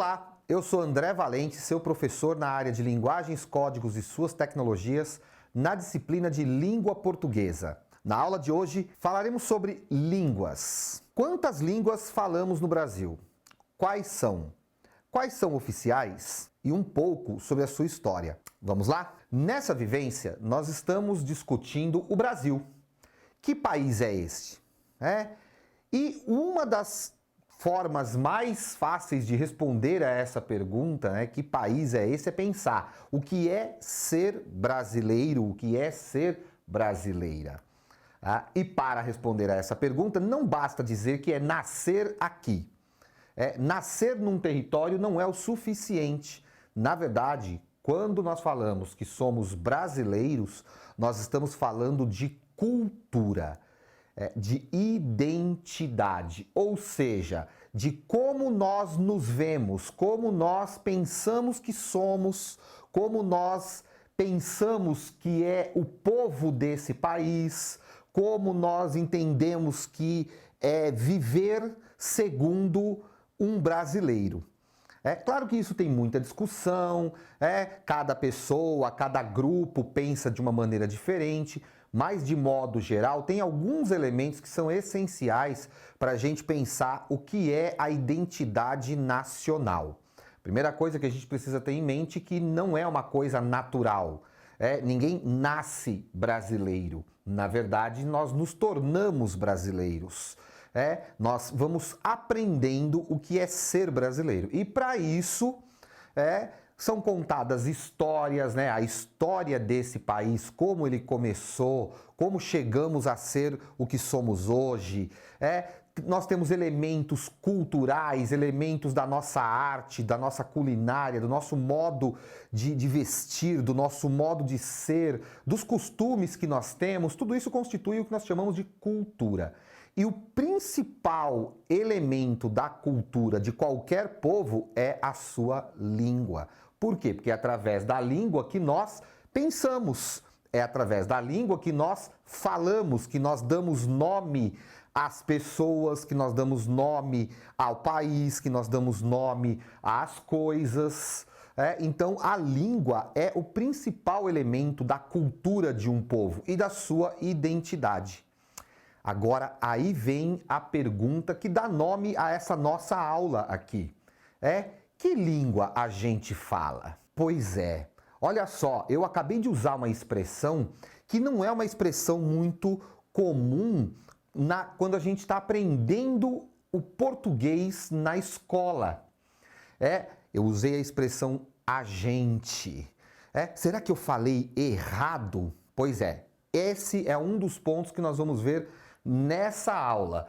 Olá, eu sou André Valente, seu professor na área de linguagens, códigos e suas tecnologias na disciplina de língua portuguesa. Na aula de hoje falaremos sobre línguas. Quantas línguas falamos no Brasil? Quais são? Quais são oficiais? E um pouco sobre a sua história. Vamos lá? Nessa vivência, nós estamos discutindo o Brasil. Que país é este? E uma das formas mais fáceis de responder a essa pergunta, que país é esse, é pensar o que é ser brasileiro, o que é ser brasileira. E para responder a essa pergunta, não basta dizer que é nascer aqui. Nascer num território não é o suficiente. Na verdade, quando nós falamos que somos brasileiros, nós estamos falando de cultura, de identidade, ou seja, de como nós nos vemos, como nós pensamos que somos, como nós pensamos que é o povo desse país, como nós entendemos que é viver segundo um brasileiro. É claro que isso tem muita discussão, cada pessoa, cada grupo pensa de uma maneira diferente, mas de modo geral tem alguns elementos que são essenciais para a gente pensar o que é a identidade nacional. Primeira coisa que a gente precisa ter em mente é que não é uma coisa natural. Ninguém nasce brasileiro. Na verdade, nós nos tornamos brasileiros. Nós vamos aprendendo o que é ser brasileiro. E para isso, são contadas histórias, a história desse país, como ele começou, como chegamos a ser o que somos hoje. Nós temos elementos culturais, elementos da nossa arte, da nossa culinária, do nosso modo de vestir, do nosso modo de ser, dos costumes que nós temos. Tudo isso constitui o que nós chamamos de cultura. E o principal elemento da cultura de qualquer povo é a sua língua. Por quê? Porque é através da língua que nós pensamos, é através da língua que nós falamos, que nós damos nome às pessoas, que nós damos nome ao país, que nós damos nome às coisas. Então, a língua é o principal elemento da cultura de um povo e da sua identidade. Agora, aí vem a pergunta que dá nome a essa nossa aula aqui. Que língua a gente fala? Pois é, olha só, eu acabei de usar uma expressão que não é uma expressão muito comum quando a gente está aprendendo o português na escola. Eu usei a expressão agente. Será que eu falei errado? Pois é, esse é um dos pontos que nós vamos ver nessa aula,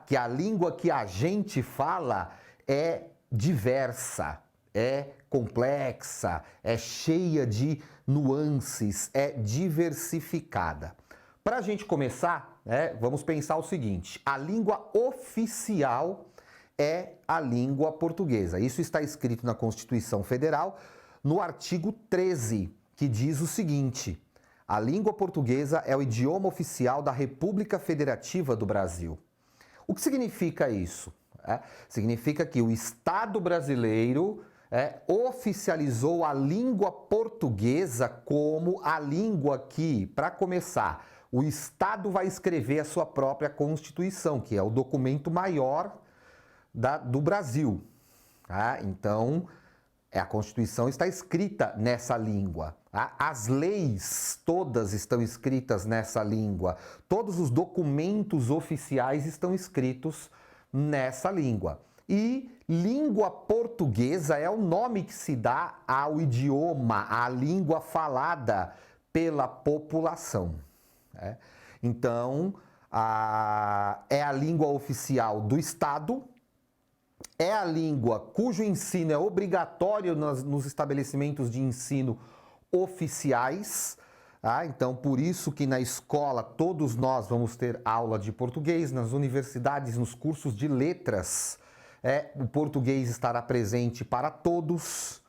que a língua que a gente fala é diversa, é complexa, é cheia de nuances, é diversificada. Para a gente começar, vamos pensar o seguinte: a língua oficial é a língua portuguesa. Isso está escrito na Constituição Federal, no artigo 13, que diz o seguinte: a língua portuguesa é o idioma oficial da República Federativa do Brasil. O que significa isso? Significa que o Estado brasileiro oficializou a língua portuguesa como a língua que, para começar, o Estado vai escrever a sua própria Constituição, que é o documento maior do Brasil. Então, a Constituição está escrita nessa língua. As leis todas estão escritas nessa língua. Todos os documentos oficiais estão escritos nessa língua. E língua portuguesa é o nome que se dá ao idioma, à língua falada pela população. Então, é a língua oficial do Estado, é a língua cujo ensino é obrigatório nos estabelecimentos de ensino oficiais. Então, por isso que na escola todos nós vamos ter aula de português, nas universidades, nos cursos de letras, o português estará presente para todos.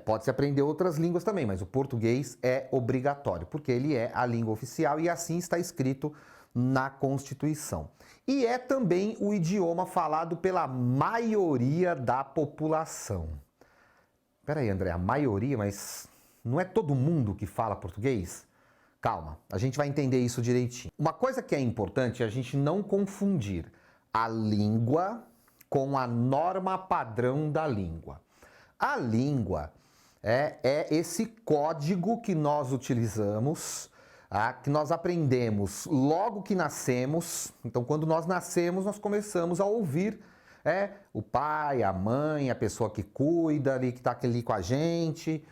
Pode-se aprender outras línguas também, mas o português é obrigatório, porque ele é a língua oficial e assim está escrito na Constituição. E é também o idioma falado pela maioria da população. Peraí, André, a maioria, mas não é todo mundo que fala português? Calma, a gente vai entender isso direitinho. Uma coisa que é importante é a gente não confundir a língua com a norma padrão da língua. A língua é esse código que nós utilizamos, que nós aprendemos logo que nascemos. Então, quando nós nascemos, nós começamos a ouvir o pai, a mãe, a pessoa que cuida ali, que está ali com a gente,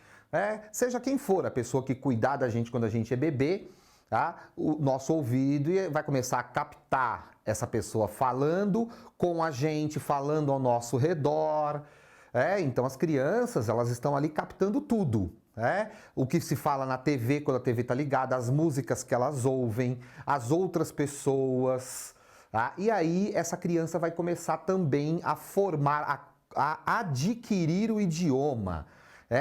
seja quem for, a pessoa que cuidar da gente quando a gente é bebê, tá? O nosso ouvido vai começar a captar essa pessoa falando com a gente, falando ao nosso redor. Então as crianças, elas estão ali captando tudo. O que se fala na TV quando a TV está ligada, as músicas que elas ouvem, as outras pessoas. E aí essa criança vai começar também a formar, a adquirir o idioma.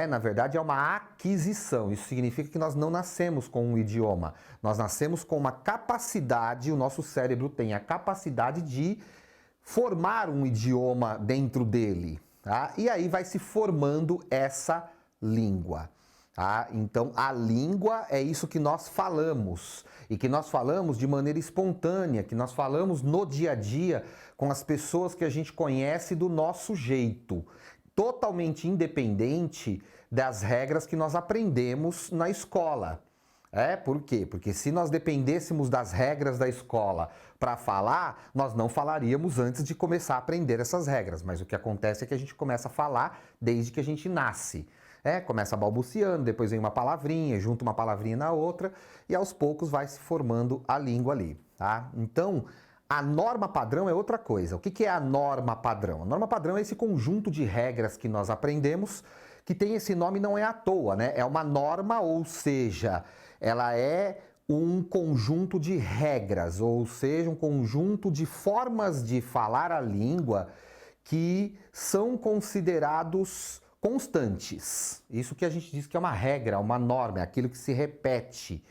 Na verdade é uma aquisição. Isso significa que nós não nascemos com um idioma. Nós nascemos com uma capacidade, o nosso cérebro tem a capacidade de formar um idioma dentro dele. E aí vai se formando essa língua. Então, a língua é isso que nós falamos, e que nós falamos de maneira espontânea, que nós falamos no dia a dia com as pessoas que a gente conhece do nosso jeito, totalmente independente das regras que nós aprendemos na escola. Por quê? Porque se nós dependêssemos das regras da escola para falar, nós não falaríamos antes de começar a aprender essas regras. Mas o que acontece é que a gente começa a falar desde que a gente nasce. Começa balbuciando, depois vem uma palavrinha, junta uma palavrinha na outra e aos poucos vai se formando a língua ali, tá? Então, a norma padrão é outra coisa. O que é a norma padrão? A norma padrão é esse conjunto de regras que nós aprendemos, que tem esse nome não é à toa, né? É uma norma, ou seja, ela é um conjunto de regras, ou seja, um conjunto de formas de falar a língua que são considerados constantes. Isso que a gente diz que é uma regra, uma norma, é aquilo que se repete.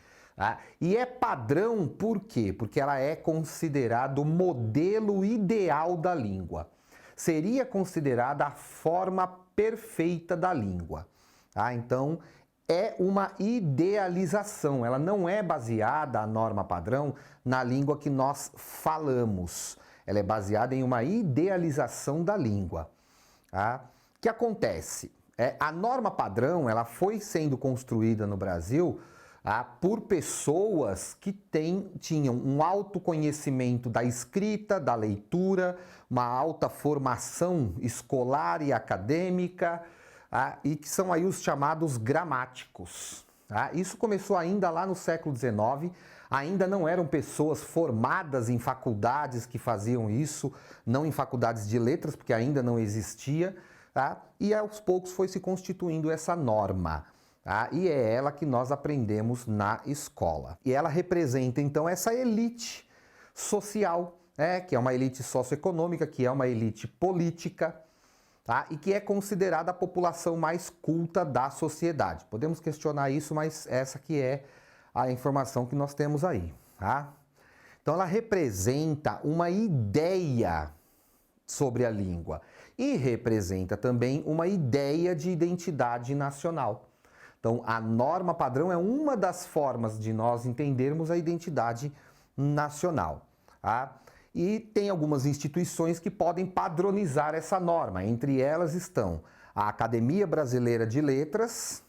E é padrão por quê? Porque ela é considerado o modelo ideal da língua. Seria considerada a forma perfeita da língua. Então, é uma idealização. Ela não é baseada, a norma padrão, na língua que nós falamos. Ela é baseada em uma idealização da língua. O que acontece? A norma padrão, ela foi sendo construída no Brasil por pessoas que tinham um alto conhecimento da escrita, da leitura, uma alta formação escolar e acadêmica, e que são aí os chamados gramáticos. Isso começou ainda lá no século XIX, ainda não eram pessoas formadas em faculdades que faziam isso, não em faculdades de letras, porque ainda não existia, e aos poucos foi se constituindo essa norma. E é ela que nós aprendemos na escola. E ela representa, então, essa elite social, que é uma elite socioeconômica, que é uma elite política, e que é considerada a população mais culta da sociedade. Podemos questionar isso, mas essa que é a informação que nós temos aí. Então, ela representa uma ideia sobre a língua e representa também uma ideia de identidade nacional. Então, a norma padrão é uma das formas de nós entendermos a identidade nacional. E tem algumas instituições que podem padronizar essa norma. Entre elas estão a Academia Brasileira de Letras,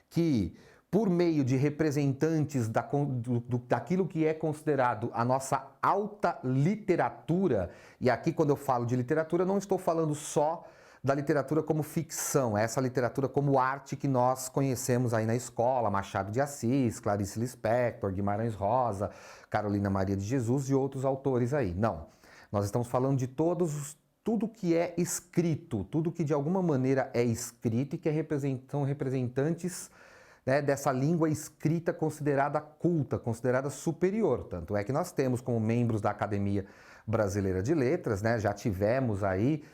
que, por meio de representantes daquilo que é considerado a nossa alta literatura, e aqui quando eu falo de literatura, não estou falando só da literatura como ficção, essa literatura como arte que nós conhecemos aí na escola, Machado de Assis, Clarice Lispector, Guimarães Rosa, Carolina Maria de Jesus e outros autores aí. Não, nós estamos falando de tudo que é escrito, tudo que de alguma maneira é escrito e que são representantes né, dessa língua escrita considerada culta, considerada superior. Tanto é que nós temos como membros da Academia Brasileira de Letras, né, já tivemos aí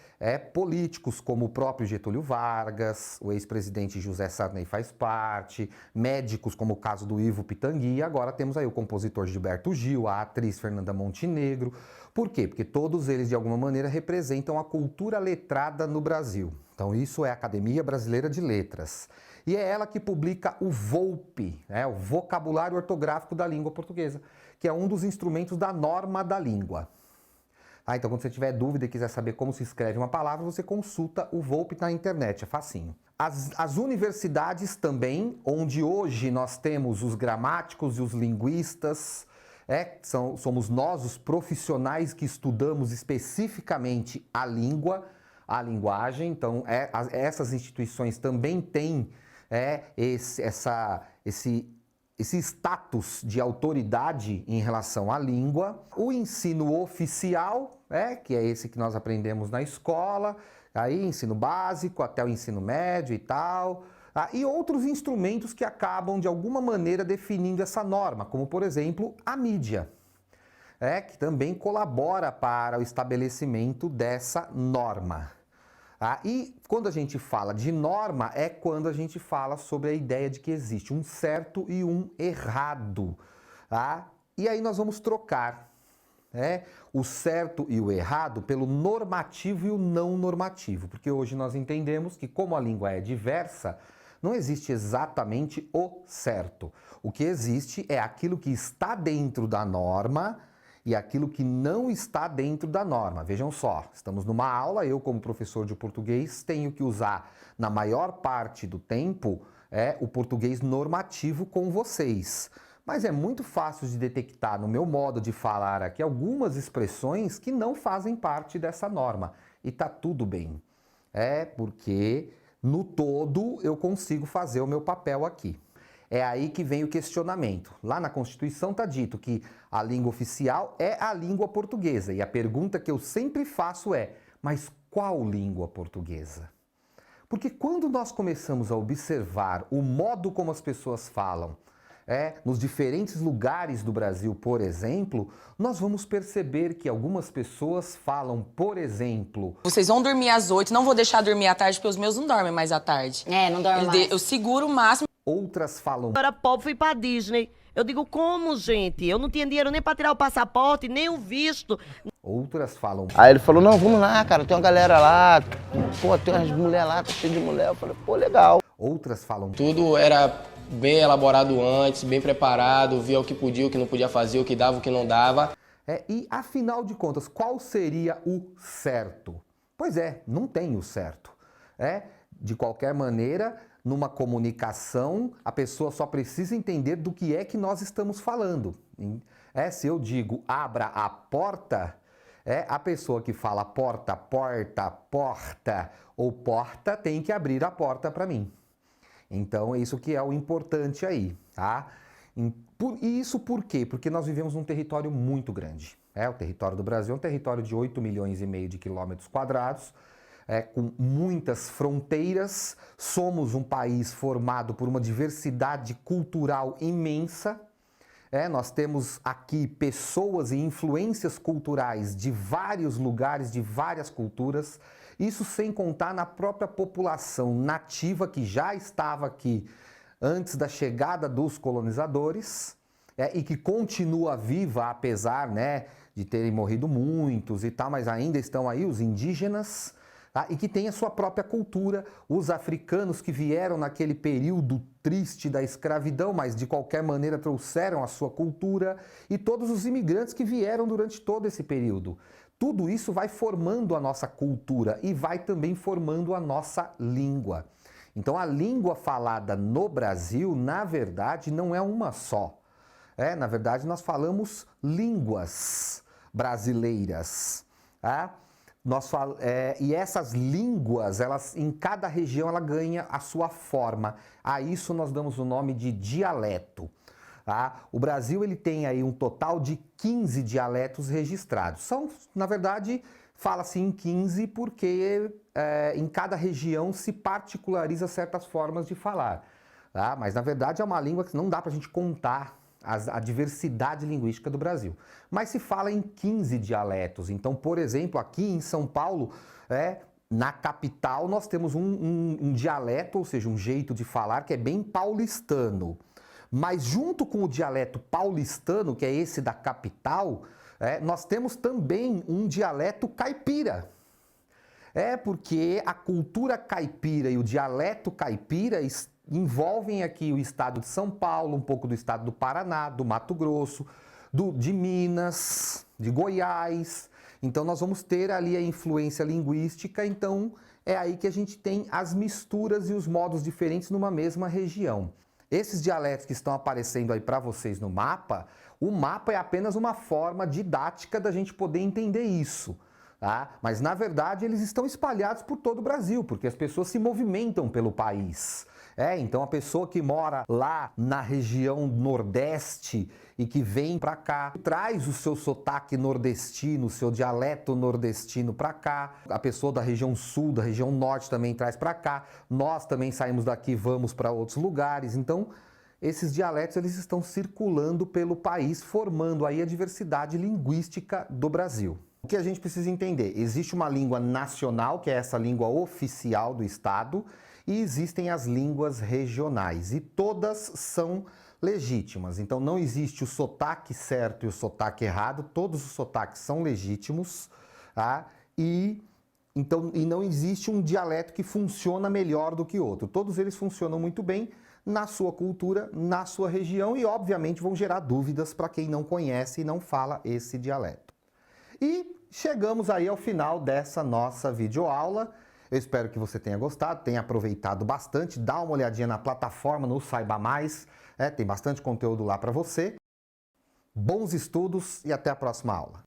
políticos como o próprio Getúlio Vargas, o ex-presidente José Sarney faz parte, médicos como o caso do Ivo Pitangui, e agora temos aí o compositor Gilberto Gil, a atriz Fernanda Montenegro. Por quê? Porque todos eles, de alguma maneira, representam a cultura letrada no Brasil. Então isso é a Academia Brasileira de Letras. E é ela que publica o VOLP, o Vocabulário Ortográfico da Língua Portuguesa, que é um dos instrumentos da norma da língua. Então, quando você tiver dúvida e quiser saber como se escreve uma palavra, você consulta o VOLP na internet, é facinho. As universidades também, onde hoje nós temos os gramáticos e os linguistas, somos nós os profissionais que estudamos especificamente a língua, a linguagem. Então, essas instituições também têm esse status de autoridade em relação à língua. O ensino oficial, que é esse que nós aprendemos na escola, aí ensino básico até o ensino médio e tal, e outros instrumentos que acabam de alguma maneira definindo essa norma, como por exemplo a mídia, que também colabora para o estabelecimento dessa norma. E quando a gente fala de norma, é quando a gente fala sobre a ideia de que existe um certo e um errado. E aí nós vamos trocar o certo e o errado pelo normativo e o não normativo, porque hoje nós entendemos que, como a língua é diversa, não existe exatamente o certo. O que existe é aquilo que está dentro da norma e aquilo que não está dentro da norma. Vejam só, estamos numa aula, eu como professor de português tenho que usar, na maior parte do tempo, o português normativo com vocês. Mas é muito fácil de detectar no meu modo de falar aqui algumas expressões que não fazem parte dessa norma. E tá tudo bem. Porque no todo eu consigo fazer o meu papel aqui. É aí que vem o questionamento. Lá na Constituição está dito que a língua oficial é a língua portuguesa. E a pergunta que eu sempre faço é, mas qual língua portuguesa? Porque quando nós começamos a observar o modo como as pessoas falam, nos diferentes lugares do Brasil, por exemplo, nós vamos perceber que algumas pessoas falam, por exemplo... Vocês vão dormir às 8, não vou deixar dormir à tarde, porque os meus não dormem mais à tarde. Não dorme mais. Eu seguro o máximo. Outras falam... Eu era pobre, fui pra Disney. Eu digo, como, gente? Eu não tinha dinheiro nem pra tirar o passaporte, nem o visto. Outras falam... Aí ele falou, não, vamos lá, cara, tem uma galera lá, pô, tem umas mulheres lá, tá cheio de mulher. Eu falei, pô, legal. Outras falam... Tudo era bem elaborado antes, bem preparado, via o que podia, o que não podia fazer, o que dava, o que não dava. E, afinal de contas, qual seria o certo? Pois não tem o certo. De qualquer maneira, numa comunicação, a pessoa só precisa entender do que é que nós estamos falando. Se eu digo, abra a porta, a pessoa que fala porta, porta, porta ou porta tem que abrir a porta para mim. Então, é isso que é o importante aí, tá? E isso por quê? Porque nós vivemos num território muito grande. O território do Brasil é um território de 8,5 milhões de quilômetros quadrados, com muitas fronteiras. Somos um país formado por uma diversidade cultural imensa. Nós temos aqui pessoas e influências culturais de vários lugares, de várias culturas. Isso sem contar na própria população nativa que já estava aqui antes da chegada dos colonizadores e que continua viva, apesar de terem morrido muitos e tal, mas ainda estão aí os indígenas, e que tem a sua própria cultura, os africanos que vieram naquele período triste da escravidão, mas de qualquer maneira trouxeram a sua cultura, e todos os imigrantes que vieram durante todo esse período. Tudo isso vai formando a nossa cultura e vai também formando a nossa língua. Então a língua falada no Brasil, na verdade, não é uma só. Na verdade, nós falamos línguas brasileiras. E essas línguas, em cada região, ela ganha a sua forma. A isso nós damos o nome de dialeto. O Brasil ele tem aí um total de 15 dialetos registrados. Na verdade, fala-se em 15 porque em cada região se particulariza certas formas de falar. tá? Mas, na verdade, é uma língua que não dá para a gente contar a diversidade linguística do Brasil. Mas se fala em 15 dialetos. Então, por exemplo, aqui em São Paulo, na capital, nós temos um dialeto, ou seja, um jeito de falar que é bem paulistano. Mas junto com o dialeto paulistano, que é esse da capital, nós temos também um dialeto caipira. Porque a cultura caipira e o dialeto caipira envolvem aqui o estado de São Paulo, um pouco do estado do Paraná, do Mato Grosso, de Minas, de Goiás. Então nós vamos ter ali a influência linguística, então é aí que a gente tem as misturas e os modos diferentes numa mesma região. Esses dialetos que estão aparecendo aí para vocês no mapa, o mapa é apenas uma forma didática da gente poder entender isso. Tá? Mas, na verdade, eles estão espalhados por todo o Brasil, porque as pessoas se movimentam pelo país. Então, a pessoa que mora lá na região nordeste e que vem para cá, traz o seu sotaque nordestino, o seu dialeto nordestino para cá. A pessoa da região sul, da região norte também traz para cá. Nós também saímos daqui e vamos para outros lugares. Então, esses dialetos eles estão circulando pelo país, formando aí a diversidade linguística do Brasil. O que a gente precisa entender? Existe uma língua nacional, que é essa língua oficial do Estado, e existem as línguas regionais, e todas são legítimas. Então não existe o sotaque certo e o sotaque errado, todos os sotaques são legítimos, tá? E não existe um dialeto que funciona melhor do que outro. Todos eles funcionam muito bem na sua cultura, na sua região e, obviamente, vão gerar dúvidas para quem não conhece e não fala esse dialeto. E chegamos aí ao final dessa nossa videoaula. Eu espero que você tenha gostado, tenha aproveitado bastante. Dá uma olhadinha na plataforma, no Saiba Mais. Tem bastante conteúdo lá para você. Bons estudos e até a próxima aula.